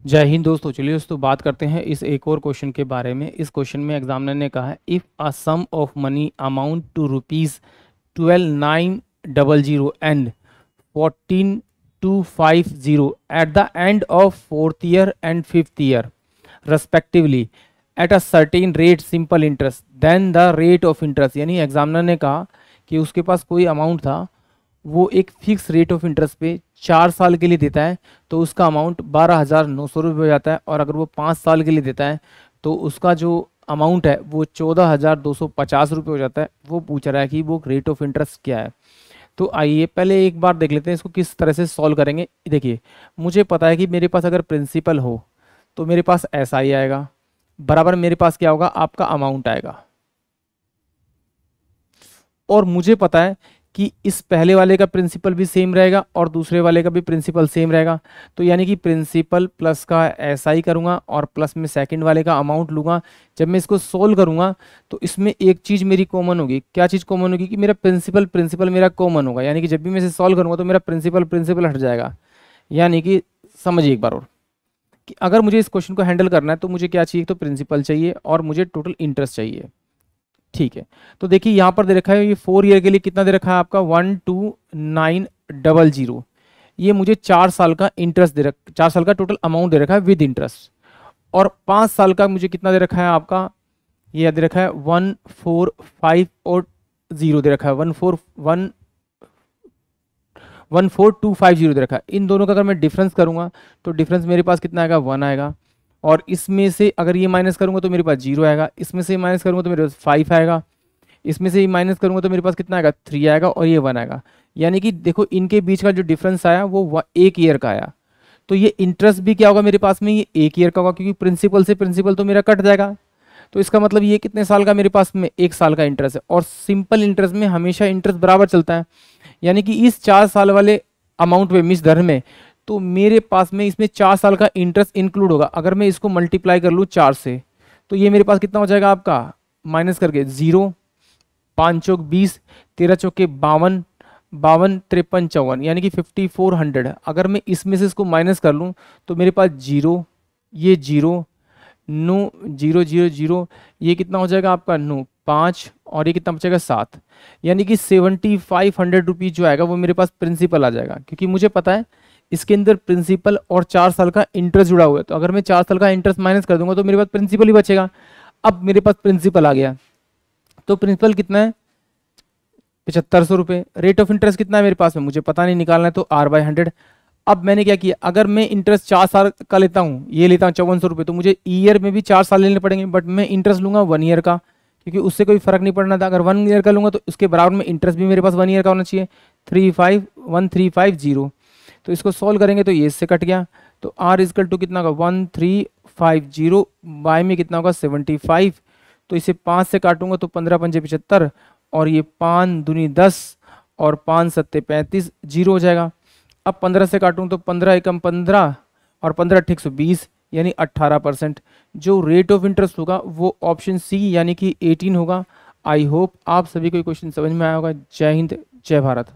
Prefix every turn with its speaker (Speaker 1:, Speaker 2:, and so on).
Speaker 1: जय हिंद दोस्तों। चलिए दोस्तों बात करते हैं इस एक और क्वेश्चन के बारे में। इस क्वेश्चन में एग्जामिनर ने कहा है if a sum of money amount to rupees 12,900 and 14,250 at the end of fourth year and fifth year respectively at a certain rate simple interest then the rate of interest। यानी examiner ने कहा कि उसके पास कोई amount था, वो एक fix rate of interest पे 4 साल के लिए देता है तो उसका अमाउंट 12,900 रुपये हो जाता है, और अगर वो 5 साल के लिए देता है तो उसका जो अमाउंट है वो 14,250 रुपये हो जाता है। वो पूछ रहा है कि वो रेट ऑफ इंटरेस्ट क्या है। तो आइए पहले एक बार देख लेते हैं इसको किस तरह से सॉल्व करेंगे। देखिए, मुझे पता है कि मेरे पास अगर प्रिंसिपल हो तो मेरे पास ऐसा ही आएगा, बराबर मेरे पास क्या होगा, आपका अमाउंट आएगा। और मुझे पता है कि इस पहले वाले का प्रिंसिपल भी सेम रहेगा और दूसरे वाले का भी प्रिंसिपल सेम रहेगा। तो यानी कि प्रिंसिपल प्लस का ऐसा ही करूंगा और प्लस में सेकंड वाले का अमाउंट लूंगा। जब मैं इसको सोल्व करूंगा तो इसमें एक चीज़ मेरी कॉमन होगी। क्या चीज़ कॉमन होगी कि मेरा प्रिंसिपल मेरा कॉमन होगा। यानी कि जब भी मैं इसे सॉल्व करूंगा तो मेरा प्रिंसिपल हट जाएगा। यानी कि समझिए एक बार और कि अगर मुझे इस क्वेश्चन को हैंडल करना है तो मुझे क्या चाहिए, तो प्रिंसिपल चाहिए और मुझे टोटल इंटरेस्ट चाहिए। ठीक है, तो देखिए यहाँ पर दे रखा है ये 4 ईयर के लिए कितना दे रखा है आपका 12,900। ये मुझे 4 साल का इंटरेस्ट दे रखा, 4 साल का टोटल अमाउंट दे रखा है विद इंटरेस्ट। और 5 साल का मुझे कितना दे रखा है आपका, ये दे रखा है 1,450 दे रखा है 14,250 दे रखा है। इन दोनों का अगर मैं डिफरेंस करूंगा तो डिफरेंस मेरे पास कितना आएगा, 1 आएगा। और इसमें से अगर ये माइनस करूंगा तो मेरे पास 0 आएगा। इसमें से माइनस करूंगा तो मेरे पास 5 आएगा। इसमें से माइनस करूंगा तो मेरे पास कितना आएगा, 3 आएगा और ये 1 आएगा। यानी कि देखो इनके बीच का जो डिफरेंस आया वो 1 ईयर का आया। तो ये इंटरेस्ट भी क्या होगा मेरे पास में, ये 1 ईयर का होगा क्योंकि प्रिंसिपल से प्रिंसिपल तो मेरा कट जाएगा। तो इसका मतलब ये कितने साल का मेरे पास में, 1 साल का इंटरेस्ट है। और सिंपल इंटरेस्ट में हमेशा इंटरेस्ट बराबर चलता है। यानी कि इस 4 साल वाले अमाउंट में मिस दर में तो मेरे पास में इसमें 4 साल का इंटरेस्ट इंक्लूड होगा। अगर मैं इसको मल्टीप्लाई कर लूँ 4 से तो ये मेरे पास कितना हो जाएगा आपका, माइनस करके 0, 5 चौक 20, 13 चौके 52, 52 53 54, यानी कि 5400। अगर मैं इसमें से इसको माइनस कर लूँ तो मेरे पास 0, ये 0, 9 0 0 0, ये कितना हो जाएगा आपका 9 5, और ये कितना बचेगा 7। यानी कि 7,500 रुपीज़ जो आएगा वो मेरे पास प्रिंसिपल आ जाएगा, क्योंकि मुझे पता है इसके अंदर प्रिंसिपल और 4 साल का इंटरेस्ट जुड़ा हुआ है। तो अगर मैं 4 साल का इंटरेस्ट माइनस कर दूंगा तो मेरे पास प्रिंसिपल ही बचेगा। अब मेरे पास प्रिंसिपल आ गया तो प्रिंसिपल कितना है, 7,500 रुपये। रेट ऑफ इंटरेस्ट कितना है मेरे पास में, मुझे पता नहीं, निकालना है तो R/100। अब मैंने क्या किया, अगर मैं इंटरेस्ट 4 साल का लेता हूँ, ये लेता हूँ 5400 रुपये, तो मुझे ईयर में भी 4 साल लेने पड़ेंगे, बट मैं इंटरेस्ट लूंगा 1 ईयर का, क्योंकि उससे कोई फर्क नहीं पड़ना था। अगर 1 ईयर का लूंगा तो उसके बराबर में इंटरेस्ट भी मेरे पास 1 ईयर का होना चाहिए, 1350। तो इसको सॉल्व करेंगे तो ये इससे कट गया। तो R इजकल टू कितना होगा 1350 बाय में कितना होगा 75। तो इसे 5 से काटूंगा तो 15 पंजे 75, और ये 5 दूनी 10 और 5 सत्ते 35, 0 हो जाएगा। अब 15 से काटूं तो 15 एकम 15 और 15 ठीक 120, यानी 18%। जो रेट ऑफ इंटरेस्ट होगा वो ऑप्शन सी यानी कि 18 होगा। आई होप आप सभी को क्वेश्चन समझ में आया होगा। जय हिंद, जय भारत।